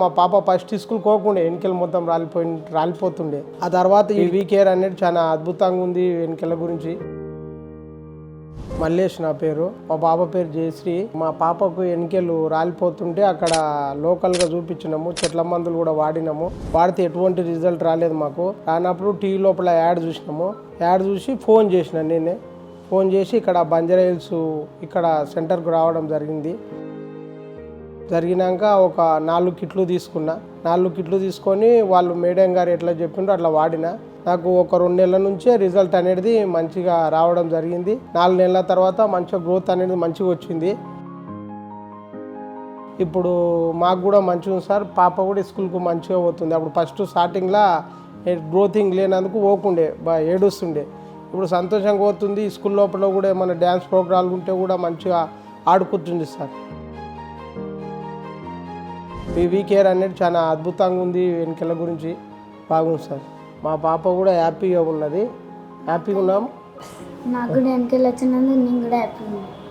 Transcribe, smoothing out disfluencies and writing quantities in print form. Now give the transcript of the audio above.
మా పాప first school పోకుండే వెనకలు మొత్తం రాలిపోతుండే. ఆ తర్వాత ఈ వీకేర్ అనేది చాలా అద్భుతంగా ఉంది. వెనకల గురించి మల్లేష్ నా పేరు, మా పాప పేరు జయశ్రీ. మా పాపకు వెనకలు రాలిపోతుంటే అక్కడ లోకల్గా చూపించినాము, చెట్ల మందులు కూడా వాడినాము. వాడితే ఎటువంటి రిజల్ట్ రాలేదు మాకు. రానప్పుడు టీవీ లోపల యాడ్ చూసినాము. యాడ్ చూసి ఫోన్ చేసిన నేనే. ఫోన్ చేసి ఇక్కడ బంజారా హిల్స్ ఇక్కడ సెంటర్కు రావడం జరిగినాక ఒక 4 కిట్లు తీసుకున్నా. 4 కిట్లు తీసుకొని వాళ్ళు మేడం గారు ఎట్లా చెప్పిండ్రో అట్లా వాడినా. నాకు ఒక 2 నెలల నుంచే రిజల్ట్ అనేది మంచిగా రావడం జరిగింది. 4 నెలల తర్వాత మంచిగా గ్రోత్ అనేది మంచిగా వచ్చింది. ఇప్పుడు మాకు కూడా మంచిగా ఉంది సార్. పాప కూడా స్కూల్కు మంచిగా పోతుంది. అప్పుడు ఫస్ట్ స్టార్టింగ్లో గ్రోతింగ్ లేనందుకు పోకుండే, ఏడుస్తుండే. ఇప్పుడు సంతోషంగా పోతుంది. స్కూల్ లోపల కూడా ఏమైనా డ్యాన్స్ ప్రోగ్రాంలు ఉంటే కూడా మంచిగా ఆడుకుంటుంది సార్. వీకేర్ అనేది చాలా అద్భుతంగా ఉంది. వెనకల గురించి బాగుంది సార్. మా పాప కూడా హ్యాపీగా ఉన్నది. హ్యాపీగా ఉన్నాం. నాకు కూడా వెనకలు వచ్చినందుకు నేను కూడా హ్యాపీగా ఉన్నాను.